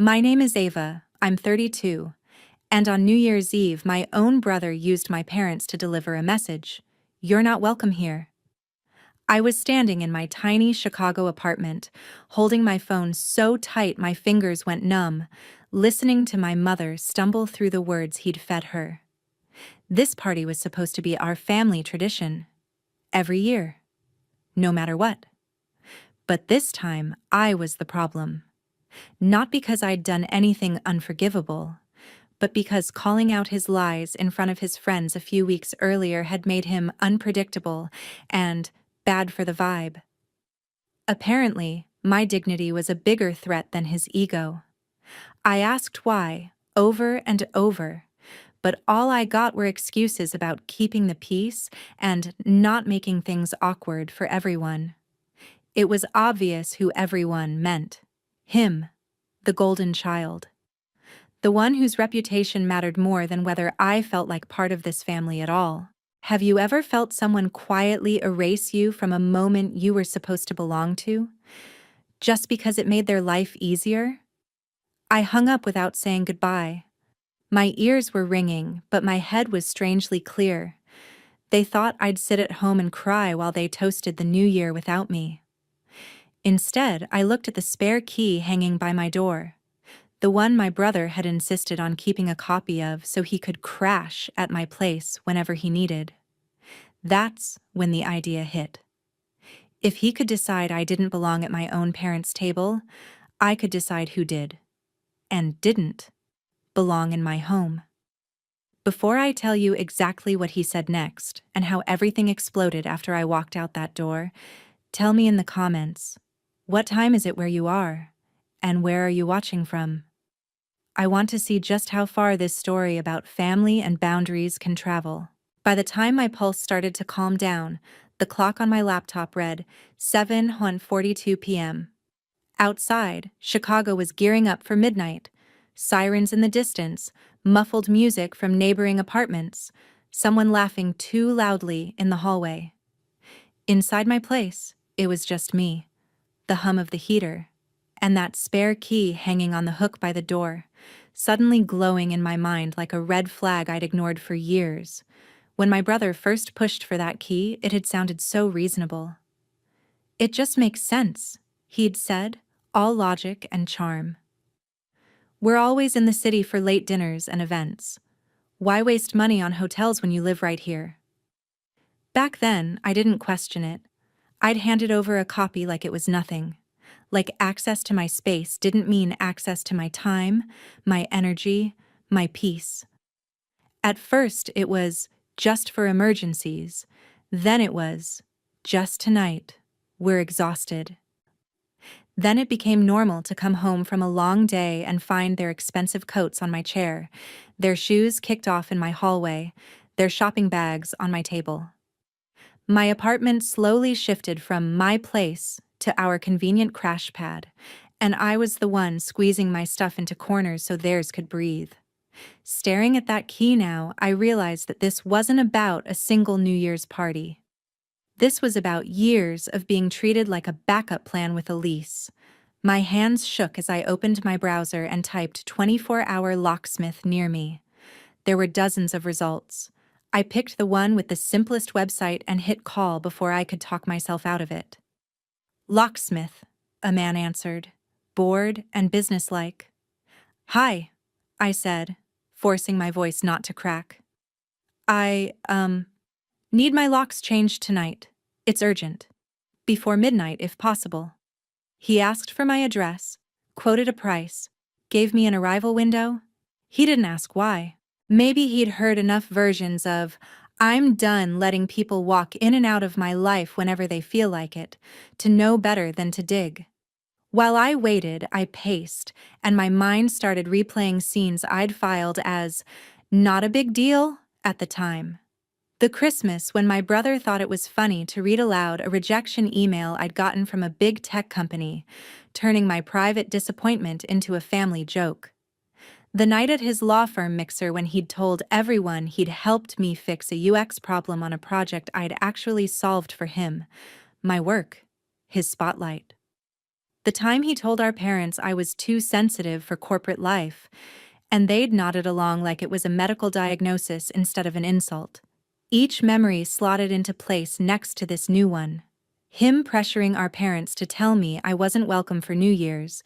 My name is Ava, I'm 32, and on New Year's Eve my own brother used my parents to deliver a message. You're not welcome here. I was standing in my tiny Chicago apartment, holding my phone so tight my fingers went numb, listening to my mother stumble through the words he'd fed her. This party was supposed to be our family tradition. Every year. No matter what. But this time, I was the problem. Not because I'd done anything unforgivable, but because calling out his lies in front of his friends a few weeks earlier had made him unpredictable and bad for the vibe. Apparently, my dignity was a bigger threat than his ego. I asked why, over and over, but all I got were excuses about keeping the peace and not making things awkward for everyone. It was obvious who everyone meant. Him, the golden child. The one whose reputation mattered more than whether I felt like part of this family at all. Have you ever felt someone quietly erase you from a moment you were supposed to belong to, just because it made their life easier? I hung up without saying goodbye. My ears were ringing, but my head was strangely clear. They thought I'd sit at home and cry while they toasted the new year without me. Instead, I looked at the spare key hanging by my door, the one my brother had insisted on keeping a copy of so he could crash at my place whenever he needed. That's when the idea hit. If he could decide I didn't belong at my own parents' table, I could decide who did, and didn't, belong in my home. Before I tell you exactly what he said next and how everything exploded after I walked out that door, tell me in the comments, what time is it where you are? And where are you watching from? I want to see just how far this story about family and boundaries can travel. By the time my pulse started to calm down, the clock on my laptop read 7:42 p.m. Outside, Chicago was gearing up for midnight. Sirens in the distance, muffled music from neighboring apartments, someone laughing too loudly in the hallway. Inside my place, it was just me, the hum of the heater, and that spare key hanging on the hook by the door, suddenly glowing in my mind like a red flag I'd ignored for years. When my brother first pushed for that key, it had sounded so reasonable. "It just makes sense," he'd said, all logic and charm. "We're always in the city for late dinners and events. Why waste money on hotels when you live right here?" Back then, I didn't question it. I'd handed over a copy like it was nothing. Like access to my space didn't mean access to my time, my energy, my peace. At first, it was just for emergencies. Then it was just tonight. We're exhausted. Then it became normal to come home from a long day and find their expensive coats on my chair, their shoes kicked off in my hallway, their shopping bags on my table. My apartment slowly shifted from my place to our convenient crash pad, and I was the one squeezing my stuff into corners so theirs could breathe. Staring at that key now, I realized that this wasn't about a single New Year's party. This was about years of being treated like a backup plan with a lease. My hands shook as I opened my browser and typed 24-hour locksmith near me. There were dozens of results. I picked the one with the simplest website and hit call before I could talk myself out of it. "Locksmith," a man answered, bored and businesslike. "Hi," I said, forcing my voice not to crack. I need my locks changed tonight. It's urgent. Before midnight, if possible." He asked for my address, quoted a price, gave me an arrival window. He didn't ask why. Maybe he'd heard enough versions of, "I'm done letting people walk in and out of my life whenever they feel like it," to know better than to dig. While I waited, I paced, and my mind started replaying scenes I'd filed as not a big deal at the time. The Christmas when my brother thought it was funny to read aloud a rejection email I'd gotten from a big tech company, turning my private disappointment into a family joke. The night at his law firm mixer when he'd told everyone he'd helped me fix a UX problem on a project I'd actually solved for him. My work. His spotlight. The time he told our parents I was too sensitive for corporate life, and they'd nodded along like it was a medical diagnosis instead of an insult. Each memory slotted into place next to this new one. Him pressuring our parents to tell me I wasn't welcome for New Year's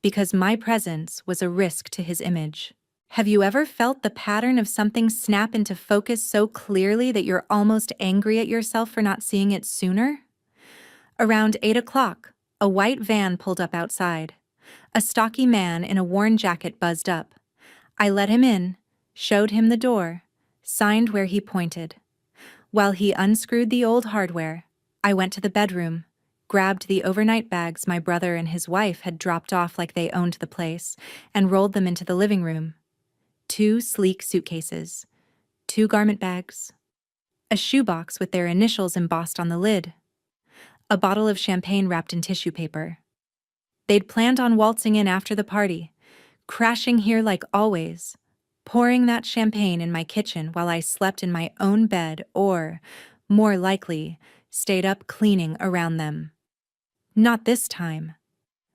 because my presence was a risk to his image. Have you ever felt the pattern of something snap into focus so clearly that you're almost angry at yourself for not seeing it sooner? Around 8 o'clock, a white van pulled up outside. A stocky man in a worn jacket buzzed up. I let him in, showed him the door, signed where he pointed. While he unscrewed the old hardware, I went to the bedroom, grabbed the overnight bags my brother and his wife had dropped off like they owned the place, and rolled them into the living room. 2 sleek suitcases, 2 garment bags, a shoebox with their initials embossed on the lid, a bottle of champagne wrapped in tissue paper. They'd planned on waltzing in after the party, crashing here like always, pouring that champagne in my kitchen while I slept in my own bed or, more likely, stayed up cleaning around them. Not this time.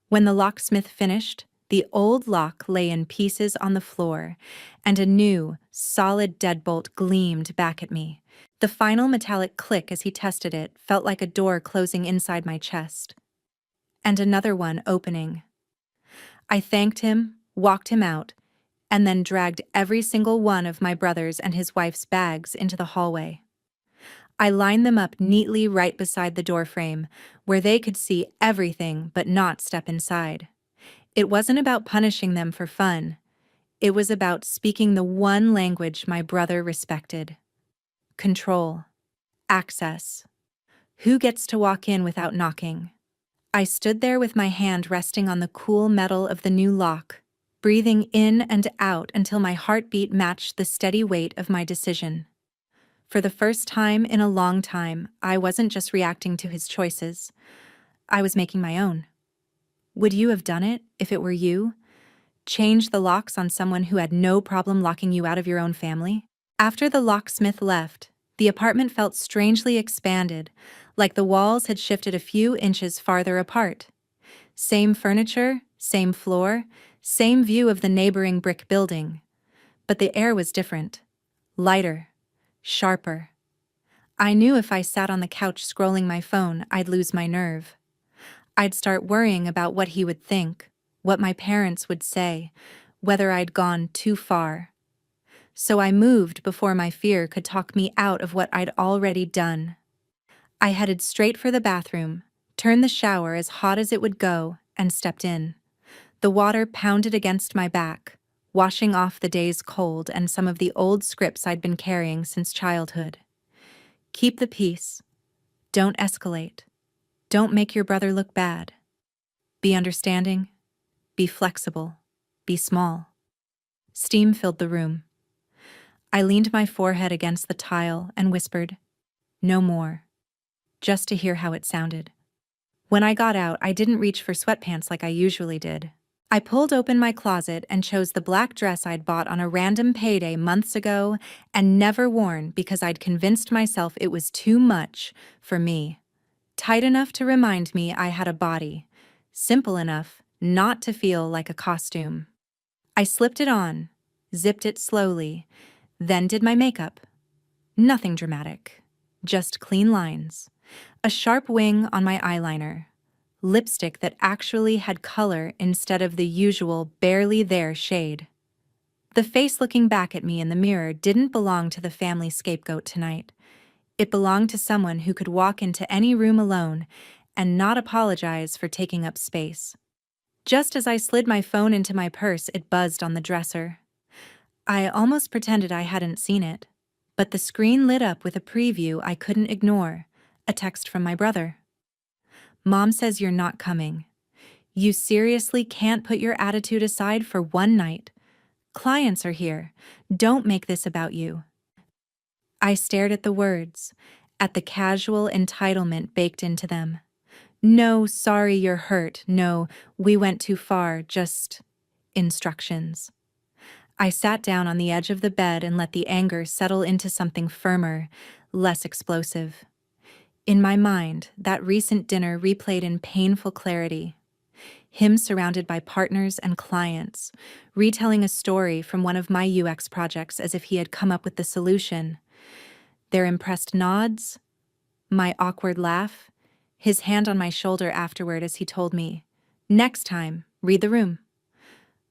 When the locksmith finished, the old lock lay in pieces on the floor, and a new, solid deadbolt gleamed back at me. The final metallic click as he tested it felt like a door closing inside my chest. And another one opening. I thanked him, walked him out, and then dragged every single one of my brother's and his wife's bags into the hallway. I lined them up neatly right beside the doorframe, where they could see everything but not step inside. It wasn't about punishing them for fun. It was about speaking the one language my brother respected. Control. Access. Who gets to walk in without knocking? I stood there with my hand resting on the cool metal of the new lock, breathing in and out until my heartbeat matched the steady weight of my decision. For the first time in a long time, I wasn't just reacting to his choices. I was making my own. Would you have done it if it were you? Change the locks on someone who had no problem locking you out of your own family? After the locksmith left, the apartment felt strangely expanded, like the walls had shifted a few inches farther apart. Same furniture, same floor, same view of the neighboring brick building. But the air was different. Lighter. Sharper. I knew if I sat on the couch scrolling my phone, I'd lose my nerve. I'd start worrying about what he would think, what my parents would say, whether I'd gone too far. So I moved before my fear could talk me out of what I'd already done. I headed straight for the bathroom, turned the shower as hot as it would go, and stepped in. The water pounded against my back, washing off the day's cold and some of the old scripts I'd been carrying since childhood. Keep the peace. Don't escalate. Don't make your brother look bad. Be understanding. Be flexible. Be small. Steam filled the room. I leaned my forehead against the tile and whispered, "No more," just to hear how it sounded. When I got out, I didn't reach for sweatpants like I usually did. I pulled open my closet and chose the black dress I'd bought on a random payday months ago and never worn because I'd convinced myself it was too much for me. Tight enough to remind me I had a body. Simple enough not to feel like a costume. I slipped it on, zipped it slowly, then did my makeup. Nothing dramatic, just clean lines, a sharp wing on my eyeliner, lipstick that actually had color instead of the usual barely there shade. The face looking back at me in the mirror didn't belong to the family scapegoat tonight. It belonged to someone who could walk into any room alone and not apologize for taking up space. Just as I slid my phone into my purse, it buzzed on the dresser. I almost pretended I hadn't seen it, but the screen lit up with a preview I couldn't ignore, a text from my brother. "Mom says you're not coming. You seriously can't put your attitude aside for one night. Clients are here. Don't make this about you." I stared at the words, at the casual entitlement baked into them. No, sorry you're hurt. No, we went too far. Just instructions. I sat down on the edge of the bed and let the anger settle into something firmer, less explosive. In my mind, that recent dinner replayed in painful clarity. him surrounded by partners and clients, retelling a story from one of my UX projects as if he had come up with the solution. Their impressed nods, my awkward laugh, his hand on my shoulder afterward as he told me, "Next time, read the room."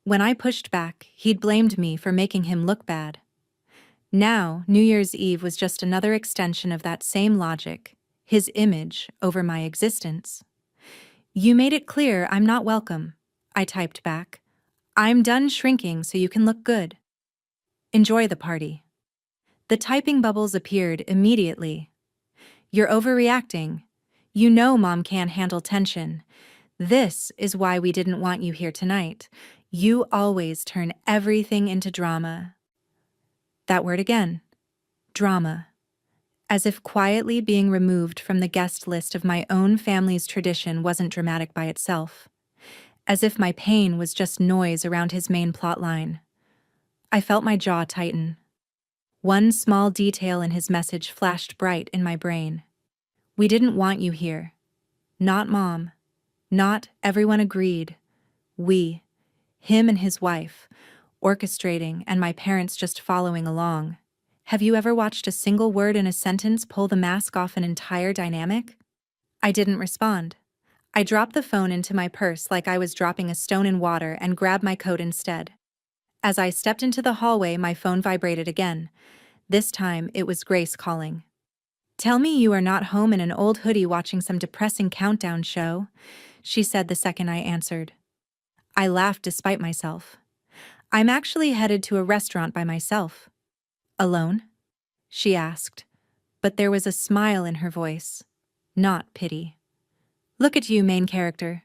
When I pushed back, he'd blamed me for making him look bad. Now, New Year's Eve was just another extension of that same logic, his image over my existence. "You made it clear I'm not welcome," I typed back. "I'm done shrinking so you can look good. Enjoy the party." The typing bubbles appeared immediately. "You're overreacting. You know Mom can't handle tension. This is why we didn't want you here tonight. You always turn everything into drama." That word again. Drama. As if quietly being removed from the guest list of my own family's tradition wasn't dramatic by itself. As if my pain was just noise around his main plotline. I felt my jaw tighten. One small detail in his message flashed bright in my brain. "We didn't want you here. Not Mom. Not everyone agreed. We, him and his wife, orchestrating and my parents just following along. Have you ever watched a single word in a sentence pull the mask off an entire dynamic?" I didn't respond. I dropped the phone into my purse like I was dropping a stone in water and grabbed my coat instead. As I stepped into the hallway, my phone vibrated again. This time, it was Grace calling. "Tell me you are not home in an old hoodie watching some depressing countdown show," she said the second I answered. I laughed despite myself. "I'm actually headed to a restaurant by myself." "Alone?" she asked, but there was a smile in her voice, not pity. "Look at you, main character."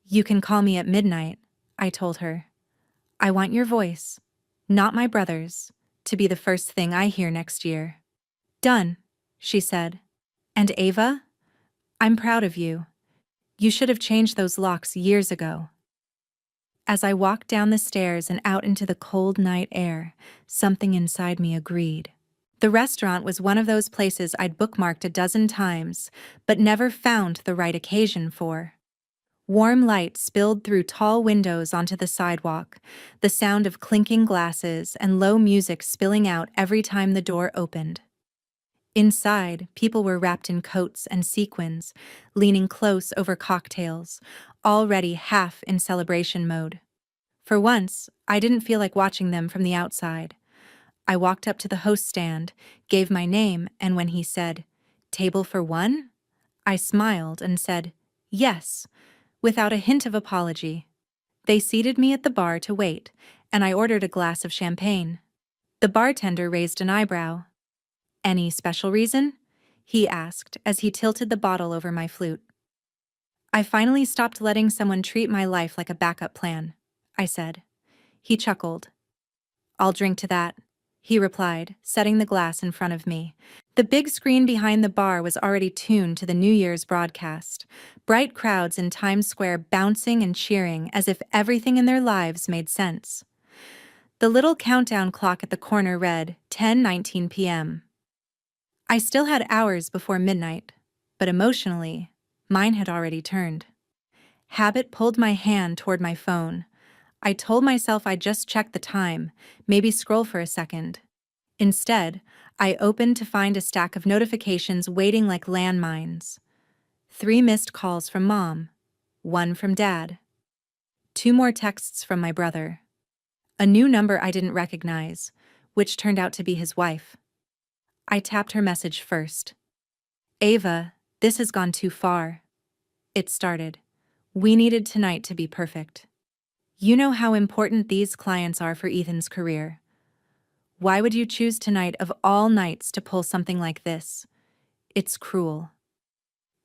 "You can call me at midnight," I told her. "I want your voice, not my brother's, to be the first thing I hear next year." "Done," she said. "And Ava? I'm proud of you. You should have changed those locks years ago." As I walked down the stairs and out into the cold night air, something inside me agreed. The restaurant was one of those places I'd bookmarked a dozen times, but never found the right occasion for. Warm light spilled through tall windows onto the sidewalk, the sound of clinking glasses and low music spilling out every time the door opened. Inside, people were wrapped in coats and sequins, leaning close over cocktails, already half in celebration mode. For once, I didn't feel like watching them from the outside. I walked up to the host stand, gave my name, and when he said, "Table for one?" I smiled and said, "Yes," without a hint of apology. They seated me at the bar to wait, and I ordered a glass of champagne. The bartender raised an eyebrow. "Any special reason?" he asked as he tilted the bottle over my flute. "I finally stopped letting someone treat my life like a backup plan," I said. He chuckled. "I'll drink to that," he replied, setting the glass in front of me. The big screen behind the bar was already tuned to the New Year's broadcast, bright crowds in Times Square bouncing and cheering as if everything in their lives made sense. The little countdown clock at the corner read 10:19 p.m. I still had hours before midnight, but emotionally, mine had already turned. Habit pulled my hand toward my phone. I told myself I'd just check the time, maybe scroll for a second. Instead, I opened to find a stack of notifications waiting like landmines. 3 missed calls from Mom, 1 from Dad, 2 more texts from my brother, a new number I didn't recognize, which turned out to be his wife. I tapped her message first. "Ava, this has gone too far." It started. "We needed tonight to be perfect. You know how important these clients are for Ethan's career. Why would you choose tonight of all nights to pull something like this? It's cruel."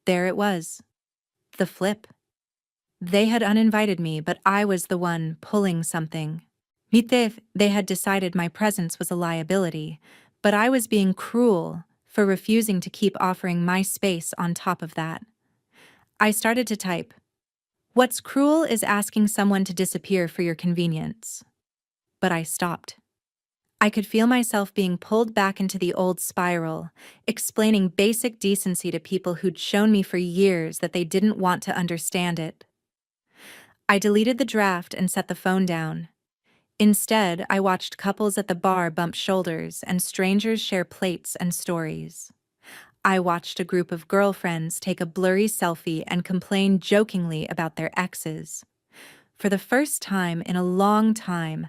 There it was. The flip. They had uninvited me, but I was the one pulling something. They had decided my presence was a liability, but I was being cruel for refusing to keep offering my space on top of that. I started to type. "What's cruel is asking someone to disappear for your convenience." But I stopped. I could feel myself being pulled back into the old spiral, explaining basic decency to people who'd shown me for years that they didn't want to understand it. I deleted the draft and set the phone down. Instead, I watched couples at the bar bump shoulders and strangers share plates and stories. I watched a group of girlfriends take a blurry selfie and complain jokingly about their exes. For the first time in a long time,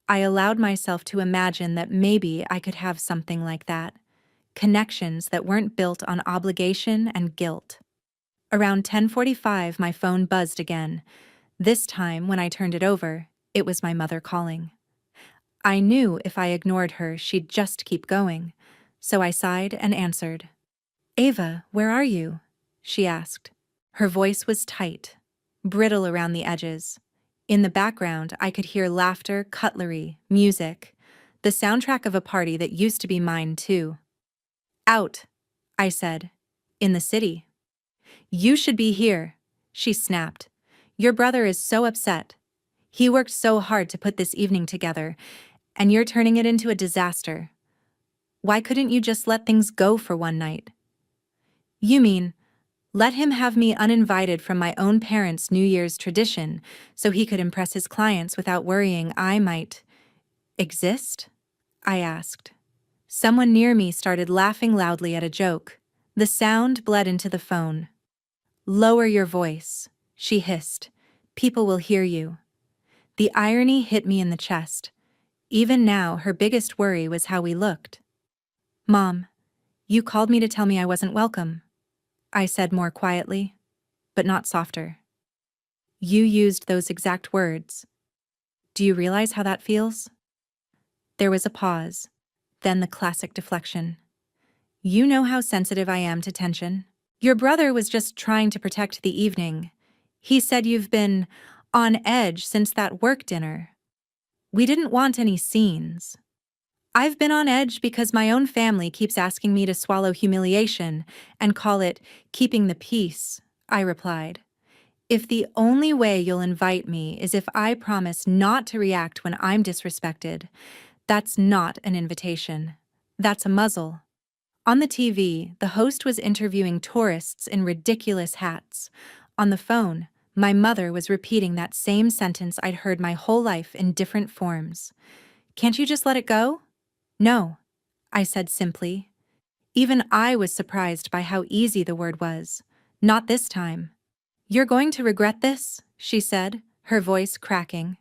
I allowed myself to imagine that maybe I could have something like that. Connections that weren't built on obligation and guilt. Around 10:45, my phone buzzed again. This time, when I turned it over, it was my mother calling. I knew if I ignored her, she'd just keep going, so I sighed and answered. "Ava, where are you?" she asked. Her voice was tight, brittle around the edges. In the background, I could hear laughter, cutlery, music, the soundtrack of a party that used to be mine, too. "Out," I said. "In the city." "You should be here," she snapped. "Your brother is so upset. He worked so hard to put this evening together, and you're turning it into a disaster. Why couldn't you just let things go for one night?" "You mean, let him have me uninvited from my own parents' New Year's tradition so he could impress his clients without worrying I might exist?" I asked. Someone near me started laughing loudly at a joke. The sound bled into the phone. "Lower your voice," she hissed. "People will hear you." The irony hit me in the chest. Even now, her biggest worry was how we looked. "Mom, you called me to tell me I wasn't welcome," I said more quietly, but not softer. "You used those exact words. Do you realize how that feels?" There was a pause, then the classic deflection. "You know how sensitive I am to tension. Your brother was just trying to protect the evening. He said you've been on edge since that work dinner. We didn't want any scenes." "I've been on edge because my own family keeps asking me to swallow humiliation and call it keeping the peace," I replied. "If the only way you'll invite me is if I promise not to react when I'm disrespected, that's not an invitation. That's a muzzle." On the TV, the host was interviewing tourists in ridiculous hats. On the phone, my mother was repeating that same sentence I'd heard my whole life in different forms. "Can't you just let it go?" "No," I said simply. Even I was surprised by how easy the word was. "Not this time." "You're going to regret this," she said, her voice cracking.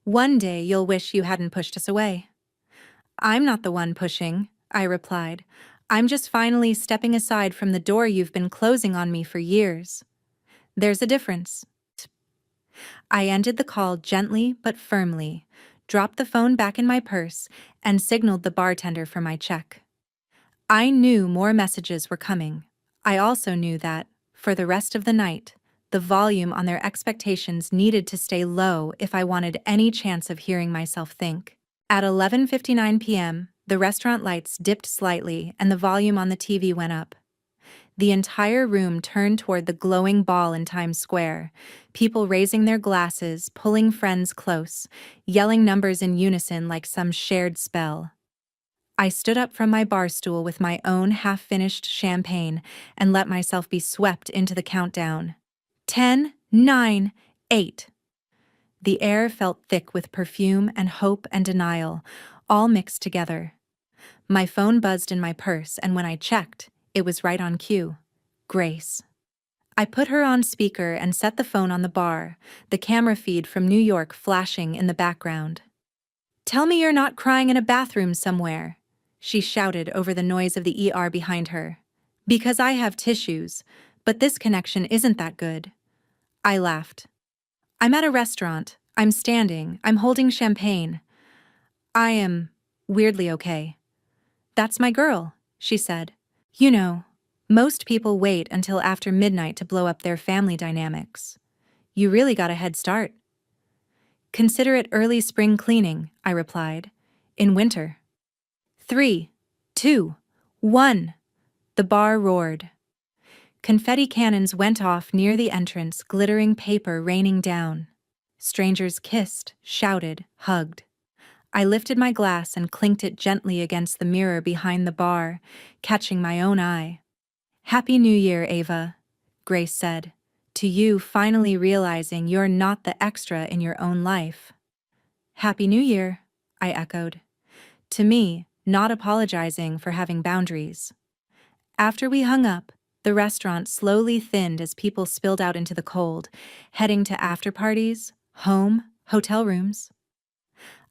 "One day you'll wish you hadn't pushed us away." "I'm not the one pushing," I replied. "I'm just finally stepping aside from the door you've been closing on me for years." "There's a difference." I ended the call gently but firmly, dropped the phone back in my purse, and signaled the bartender for my check. I knew more messages were coming. I also knew that, for the rest of the night, the volume on their expectations needed to stay low if I wanted any chance of hearing myself think. At 11:59 p.m., the restaurant lights dipped slightly and the volume on the TV went up. The entire room turned toward the glowing ball in Times Square, people raising their glasses, pulling friends close, yelling numbers in unison like some shared spell. I stood up from my bar stool with my own half-finished champagne and let myself be swept into the countdown. 10, 9, 8. The air felt thick with perfume and hope and denial, all mixed together. My phone buzzed in my purse, and when I checked, it was right on cue. Grace. I put her on speaker and set the phone on the bar, the camera feed from New York flashing in the background. "Tell me you're not crying in a bathroom somewhere," she shouted over the noise of the ER behind her. "Because I have tissues, but this connection isn't that good." I laughed. "I'm at a restaurant. I'm standing. I'm holding champagne. I am weirdly okay." "That's my girl," she said. "You know, most people wait until after midnight to blow up their family dynamics. You really got a head start." "Consider it early spring cleaning," I replied. "In winter." 3, 2, 1. The bar roared. Confetti cannons went off near the entrance, glittering paper raining down. Strangers kissed, shouted, hugged. I lifted my glass and clinked it gently against the mirror behind the bar, catching my own eye. "Happy New Year, Ava," Grace said, To you finally realizing you're not the extra in your own life. Happy New Year, I echoed. To me, not apologizing for having boundaries. After we hung up, the restaurant slowly thinned as people spilled out into the cold, heading to after parties, home, hotel rooms.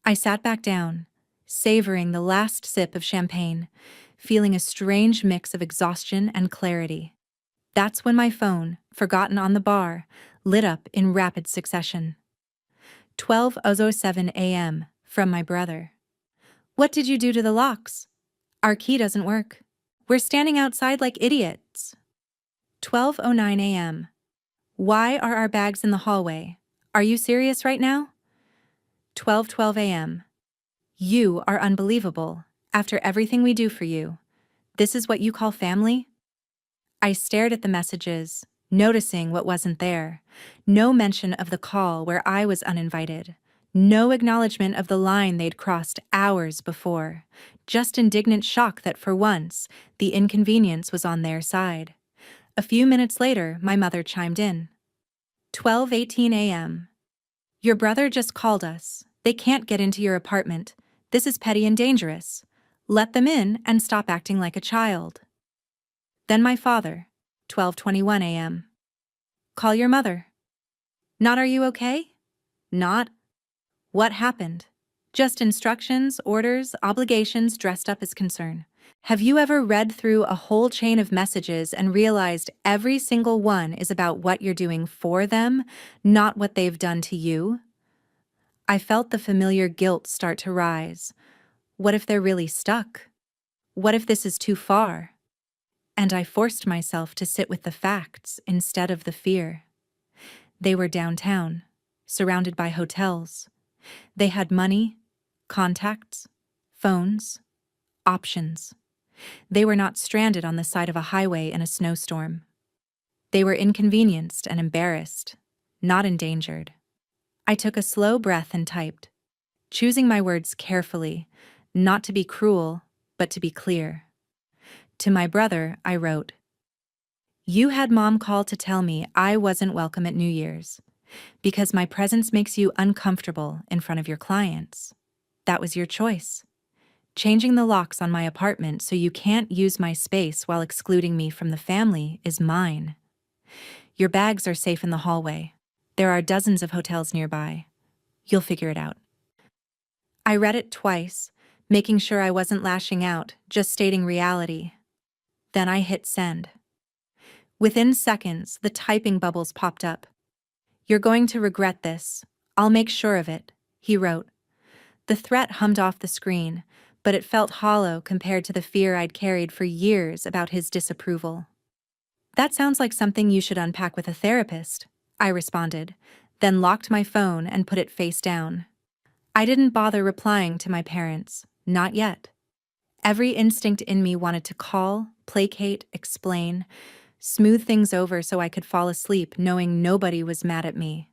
I sat back down, savoring the last sip of champagne, feeling a strange mix of exhaustion and clarity. That's when my phone, forgotten on the bar, lit up in rapid succession. 12:07 a.m. from my brother. What did you do to the locks? Our key doesn't work. We're standing outside like idiots. 12:09 a.m. Why are our bags in the hallway? Are you serious right now? 12:12 a.m. You are unbelievable. After everything we do for you, this is what you call family? I stared at the messages, noticing what wasn't there. No mention of the call where I was uninvited. No acknowledgement of the line they'd crossed hours before. Just indignant shock that for once, the inconvenience was on their side. A few minutes later, my mother chimed in. 12:18 a.m. Your brother just called us. They can't get into your apartment. This is petty and dangerous. Let them in and stop acting like a child. Then my father, 12:21 a.m. Call your mother. Not are you okay? Not. What happened? Just instructions, orders, obligations dressed up as concern. Have you ever read through a whole chain of messages and realized every single one is about what you're doing for them, not what they've done to you? I felt the familiar guilt start to rise. What if they're really stuck? What if this is too far? And I forced myself to sit with the facts instead of the fear. They were downtown, surrounded by hotels. They had money, contacts, phones, options. They were not stranded on the side of a highway in a snowstorm. They were inconvenienced and embarrassed, not endangered. I took a slow breath and typed, choosing my words carefully, not to be cruel, but to be clear. To my brother, I wrote, You had Mom call to tell me I wasn't welcome at New Year's because my presence makes you uncomfortable in front of your clients. That was your choice. Changing the locks on my apartment so you can't use my space while excluding me from the family is mine. Your bags are safe in the hallway. There are dozens of hotels nearby. You'll figure it out. I read it twice, making sure I wasn't lashing out, just stating reality. Then I hit send. Within seconds, the typing bubbles popped up. You're going to regret this. I'll make sure of it, he wrote. The threat hummed off the screen, but it felt hollow compared to the fear I'd carried for years about his disapproval. That sounds like something you should unpack with a therapist, I responded, then locked my phone and put it face down. I didn't bother replying to my parents, not yet. Every instinct in me wanted to call, placate, explain, smooth things over so I could fall asleep knowing nobody was mad at me.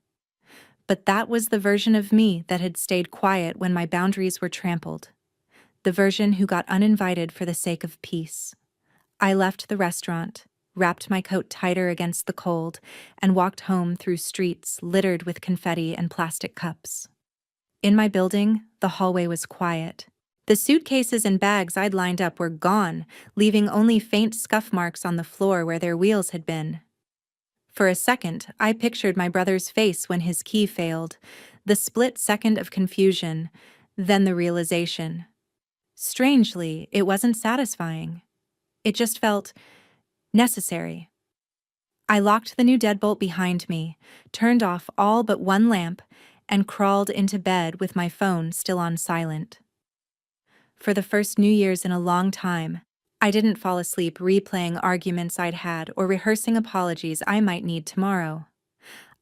But that was the version of me that had stayed quiet when my boundaries were trampled. The version who got uninvited for the sake of peace. I left the restaurant, wrapped my coat tighter against the cold, and walked home through streets littered with confetti and plastic cups. In my building, the hallway was quiet. The suitcases and bags I'd lined up were gone, leaving only faint scuff marks on the floor where their wheels had been. For a second, I pictured my brother's face when his key failed, the split second of confusion, then the realization. Strangely, it wasn't satisfying. It just felt necessary. I locked the new deadbolt behind me, turned off all but one lamp, and crawled into bed with my phone still on silent. For the first New Year's in a long time, I didn't fall asleep replaying arguments I'd had or rehearsing apologies I might need tomorrow.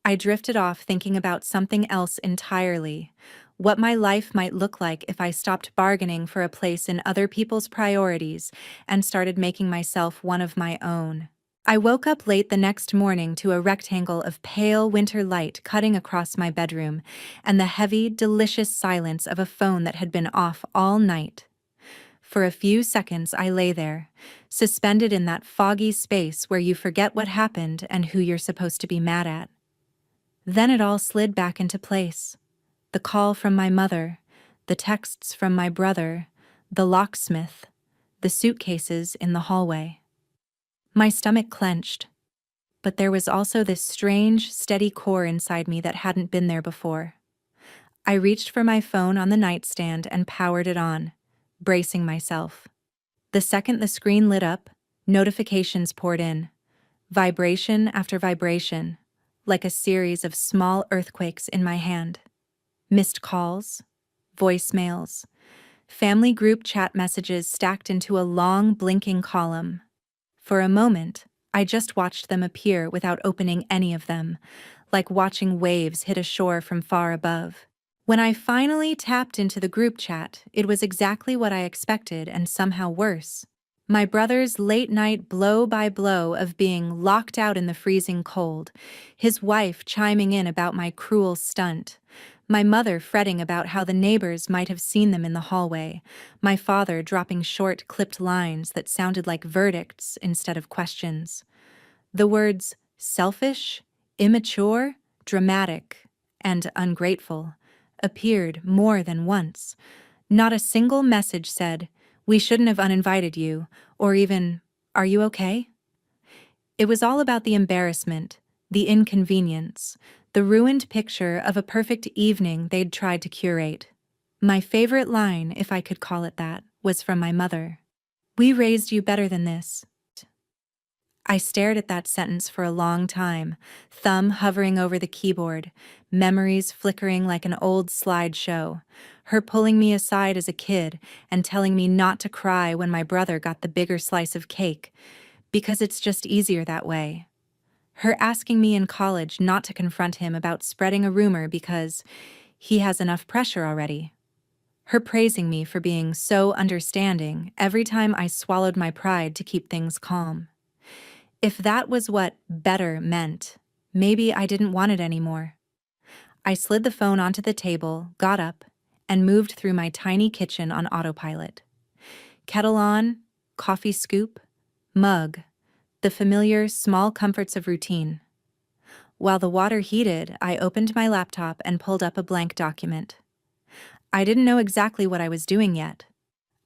I drifted off thinking about something else entirely, what my life might look like if I stopped bargaining for a place in other people's priorities and started making myself one of my own. I woke up late the next morning to a rectangle of pale winter light cutting across my bedroom and the heavy, delicious silence of a phone that had been off all night. For a few seconds I lay there, suspended in that foggy space where you forget what happened and who you're supposed to be mad at. Then it all slid back into place. The call from my mother, the texts from my brother, the locksmith, the suitcases in the hallway. My stomach clenched, but there was also this strange, steady core inside me that hadn't been there before. I reached for my phone on the nightstand and powered it on, bracing myself. The second the screen lit up, notifications poured in, vibration after vibration, like a series of small earthquakes in my hand. Missed calls, voicemails, family group chat messages stacked into a long, blinking column. For a moment, I just watched them appear without opening any of them, like watching waves hit a shore from far above. When I finally tapped into the group chat, it was exactly what I expected and somehow worse. My brother's late-night blow-by-blow of being locked out in the freezing cold, his wife chiming in about my cruel stunt, my mother fretting about how the neighbors might have seen them in the hallway, my father dropping short, clipped lines that sounded like verdicts instead of questions. The words selfish, immature, dramatic, and ungrateful appeared more than once. Not a single message said, "We shouldn't have uninvited you," or even, "Are you okay?" It was all about the embarrassment, the inconvenience, the ruined picture of a perfect evening they'd tried to curate. My favorite line, if I could call it that, was from my mother. "We raised you better than this." I stared at that sentence for a long time, thumb hovering over the keyboard, memories flickering like an old slideshow, her pulling me aside as a kid and telling me not to cry when my brother got the bigger slice of cake, because it's just easier that way. Her asking me in college not to confront him about spreading a rumor because he has enough pressure already. Her praising me for being so understanding every time I swallowed my pride to keep things calm. If that was what better meant, maybe I didn't want it anymore. I slid the phone onto the table, got up, and moved through my tiny kitchen on autopilot. Kettle on, coffee scoop, mug, the familiar small comforts of routine. While the water heated, I opened my laptop and pulled up a blank document. I didn't know exactly what I was doing yet.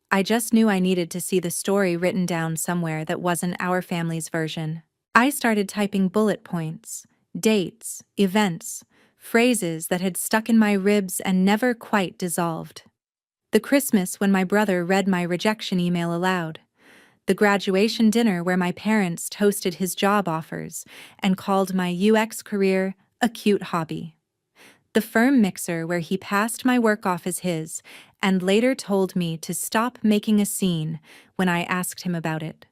I just knew I needed to see the story written down somewhere that wasn't our family's version. I started typing bullet points, dates, events, phrases that had stuck in my ribs and never quite dissolved. The Christmas when my brother read my rejection email aloud. The graduation dinner where my parents toasted his job offers and called my UX career a cute hobby. The firm mixer where he passed my work off as his and later told me to stop making a scene when I asked him about it.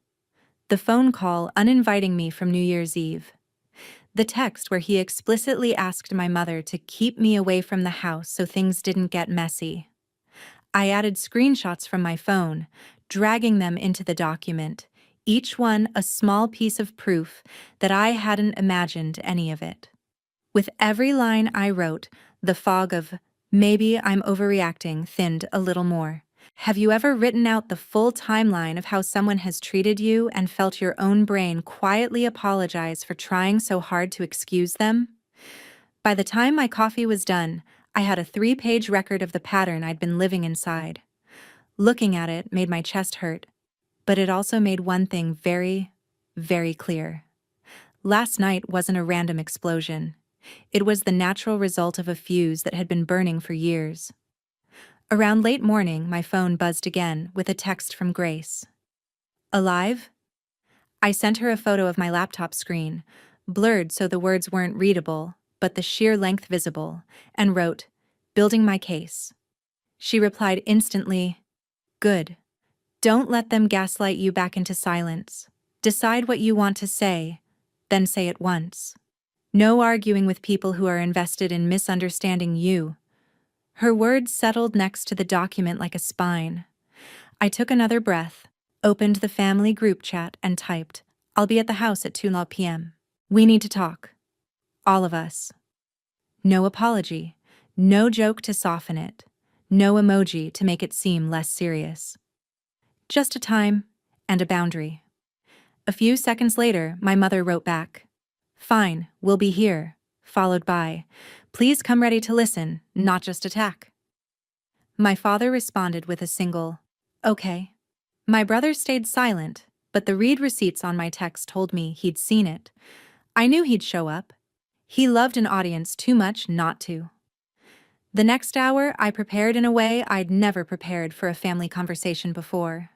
The phone call uninviting me from New Year's Eve. The text where he explicitly asked my mother to keep me away from the house so things didn't get messy. I added screenshots from my phone, dragging them into the document, each one a small piece of proof that I hadn't imagined any of it. With every line I wrote, the fog of "maybe I'm overreacting" thinned a little more. Have you ever written out the full timeline of how someone has treated you and felt your own brain quietly apologize for trying so hard to excuse them? By the time my coffee was done, I had a 3-page record of the pattern I'd been living inside. Looking at it made my chest hurt, but it also made one thing very, very clear. Last night wasn't a random explosion. It was the natural result of a fuse that had been burning for years. Around late morning, my phone buzzed again with a text from Grace. "Alive?" I sent her a photo of my laptop screen, blurred so the words weren't readable, but the sheer length visible, and wrote, "Building my case." She replied instantly, "Good. Don't let them gaslight you back into silence. Decide what you want to say, then say it once. No arguing with people who are invested in misunderstanding you." Her words settled next to the document like a spine. I took another breath, opened the family group chat, and typed, "I'll be at the house at 2 p.m. We need to talk. All of us." No apology, no joke to soften it, no emoji to make it seem less serious. Just a time and a boundary. A few seconds later, my mother wrote back, "Fine, we'll be here," followed by, "Please come ready to listen, not just attack." My father responded with a single, "Okay." My brother stayed silent, but the read receipts on my text told me he'd seen it. I knew he'd show up. He loved an audience too much not to. The next hour, I prepared in a way I'd never prepared for a family conversation before.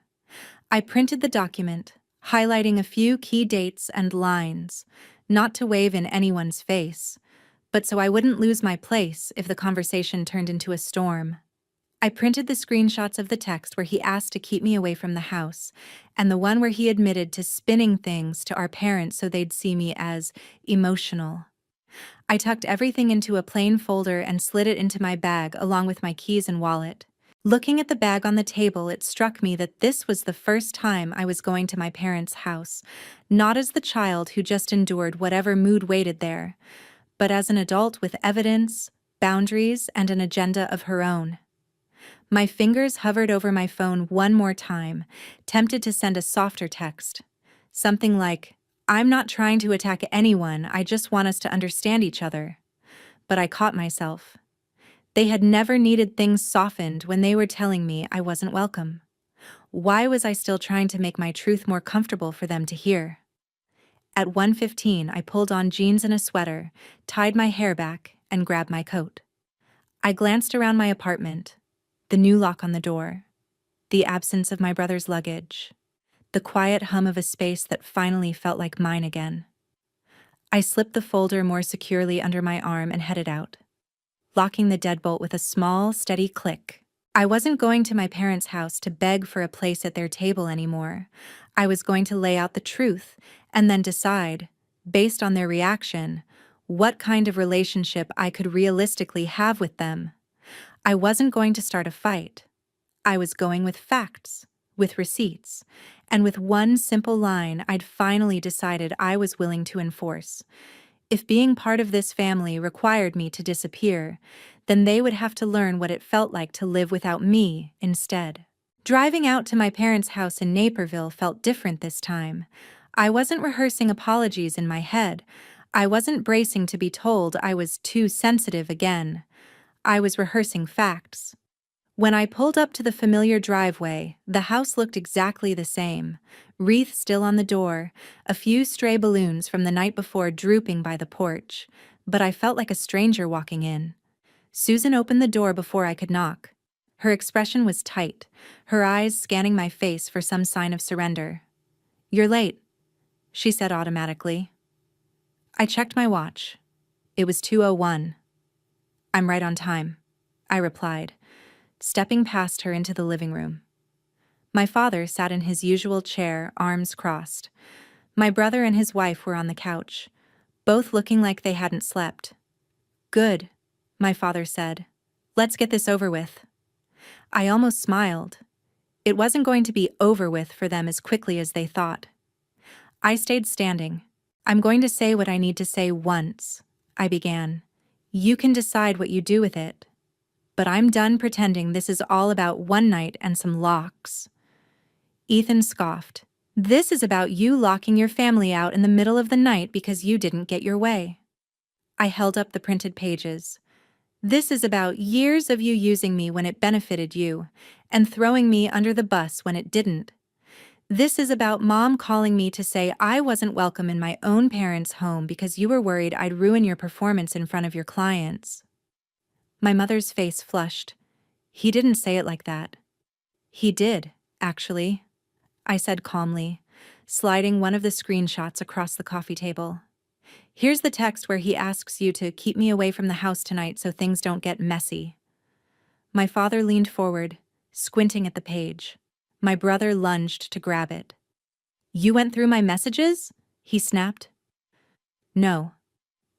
I printed the document, highlighting a few key dates and lines, not to wave in anyone's face, but so I wouldn't lose my place if the conversation turned into a storm. I printed the screenshots of the text where he asked to keep me away from the house, and the one where he admitted to spinning things to our parents so they'd see me as emotional. I tucked everything into a plain folder and slid it into my bag along with my keys and wallet. Looking at the bag on the table, it struck me that this was the first time I was going to my parents' house, not as the child who just endured whatever mood waited there, but as an adult with evidence, boundaries, and an agenda of her own. My fingers hovered over my phone one more time, tempted to send a softer text. Something like, "I'm not trying to attack anyone, I just want us to understand each other." But I caught myself. They had never needed things softened when they were telling me I wasn't welcome. Why was I still trying to make my truth more comfortable for them to hear? At 1:15, I pulled on jeans and a sweater, tied my hair back, and grabbed my coat. I glanced around my apartment. The new lock on the door, the absence of my brother's luggage, the quiet hum of a space that finally felt like mine again. I slipped the folder more securely under my arm and headed out, locking the deadbolt with a small, steady click. I wasn't going to my parents' house to beg for a place at their table anymore. I was going to lay out the truth and then decide, based on their reaction, what kind of relationship I could realistically have with them. I wasn't going to start a fight. I was going with facts, with receipts, and with one simple line I'd finally decided I was willing to enforce. If being part of this family required me to disappear, then they would have to learn what it felt like to live without me instead. Driving out to my parents' house in Naperville felt different this time. I wasn't rehearsing apologies in my head. I wasn't bracing to be told I was too sensitive again. I was rehearsing facts. When I pulled up to the familiar driveway, the house looked exactly the same. Wreath still on the door, a few stray balloons from the night before drooping by the porch, but I felt like a stranger walking in. Susan opened the door before I could knock. Her expression was tight, her eyes scanning my face for some sign of surrender. "You're late," she said automatically. I checked my watch. It was 2:01. "I'm right on time," I replied, stepping past her into the living room. My father sat in his usual chair, arms crossed. My brother and his wife were on the couch, both looking like they hadn't slept. "Good," my father said. "Let's get this over with." I almost smiled. It wasn't going to be over with for them as quickly as they thought. I stayed standing. "I'm going to say what I need to say once," I began. "You can decide what you do with it. But I'm done pretending this is all about one night and some locks." Ethan scoffed. "This is about you locking your family out in the middle of the night because you didn't get your way." I held up the printed pages. "This is about years of you using me when it benefited you, and throwing me under the bus when it didn't. This is about Mom calling me to say I wasn't welcome in my own parents' home because you were worried I'd ruin your performance in front of your clients." My mother's face flushed. "He didn't say it like that." "He did, actually," I said calmly, sliding one of the screenshots across the coffee table. "Here's the text where he asks you to keep me away from the house tonight so things don't get messy." My father leaned forward, squinting at the page. My brother lunged to grab it. "You went through my messages?" he snapped. "No,"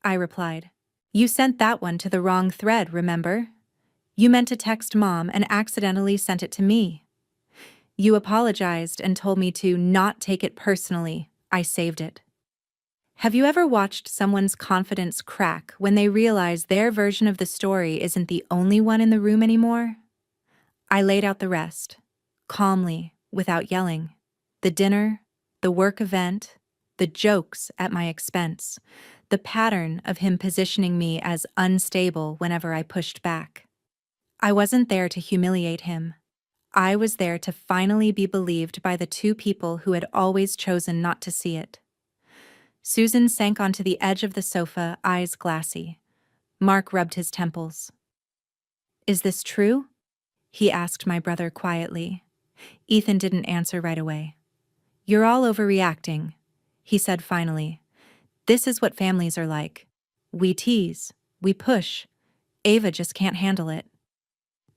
I replied. "You sent that one to the wrong thread, remember? You meant to text Mom and accidentally sent it to me. You apologized and told me to not take it personally. I saved it." Have you ever watched someone's confidence crack when they realize their version of the story isn't the only one in the room anymore? I laid out the rest, calmly, without yelling. The dinner, the work event, the jokes at my expense, the pattern of him positioning me as unstable whenever I pushed back. I wasn't there to humiliate him. I was there to finally be believed by the two people who had always chosen not to see it. Susan sank onto the edge of the sofa, eyes glassy. Mark rubbed his temples. "Is this true?" he asked my brother quietly. Ethan didn't answer right away. "You're all overreacting," he said finally. "This is what families are like. We tease, we push. Ava just can't handle it."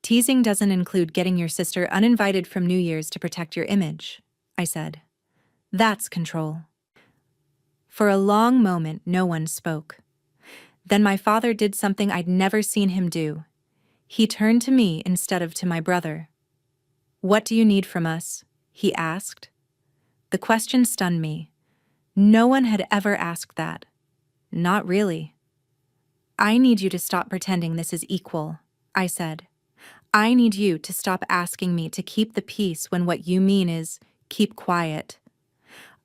"Teasing doesn't include getting your sister uninvited from New Year's to protect your image," I said. "That's control." For a long moment, no one spoke. Then my father did something I'd never seen him do. He turned to me instead of to my brother. "What do you need from us?" he asked. The question stunned me. No one had ever asked that. Not really. "I need you to stop pretending this is equal," I said. "I need you to stop asking me to keep the peace when what you mean is keep quiet.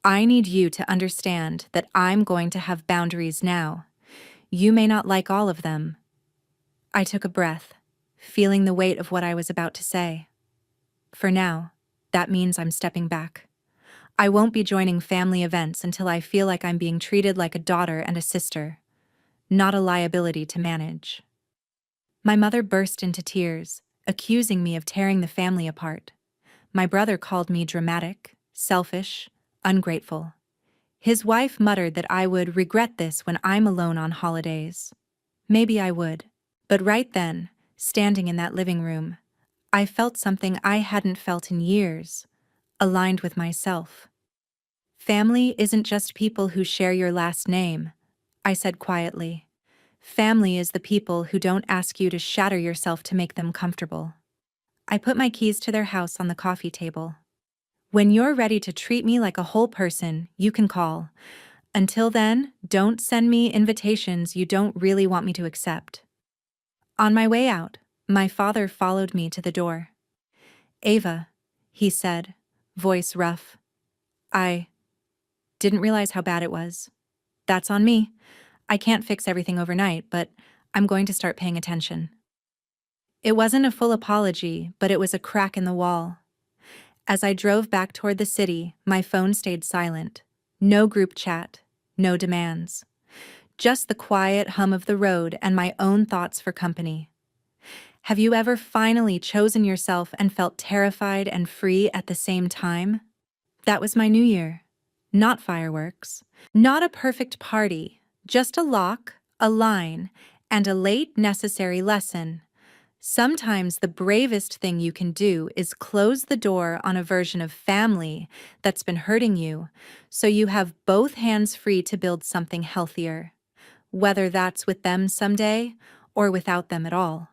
I need you to understand that I'm going to have boundaries now. You may not like all of them." I took a breath, feeling the weight of what I was about to say. For now, that means I'm stepping back. I won't be joining family events until I feel like I'm being treated like a daughter and a sister, not a liability to manage. My mother burst into tears, accusing me of tearing the family apart. My brother called me dramatic, selfish, ungrateful. His wife muttered that I would regret this when I'm alone on holidays. Maybe I would. But right then, standing in that living room, I felt something I hadn't felt in years, aligned with myself. "Family isn't just people who share your last name," I said quietly. "Family is the people who don't ask you to shatter yourself to make them comfortable." I put my keys to their house on the coffee table. "When you're ready to treat me like a whole person, you can call. Until then, don't send me invitations you don't really want me to accept." On my way out, my father followed me to the door. "Ava," he said, voice rough. "I didn't realize how bad it was. That's on me. I can't fix everything overnight, but I'm going to start paying attention." It wasn't a full apology, but it was a crack in the wall. As I drove back toward the city, my phone stayed silent. No group chat, no demands. Just the quiet hum of the road and my own thoughts for company. Have you ever finally chosen yourself and felt terrified and free at the same time? That was my New Year. Not fireworks. Not a perfect party. Just a lock, a line, and a late necessary lesson. Sometimes the bravest thing you can do is close the door on a version of family that's been hurting you, so you have both hands free to build something healthier, whether that's with them someday or without them at all.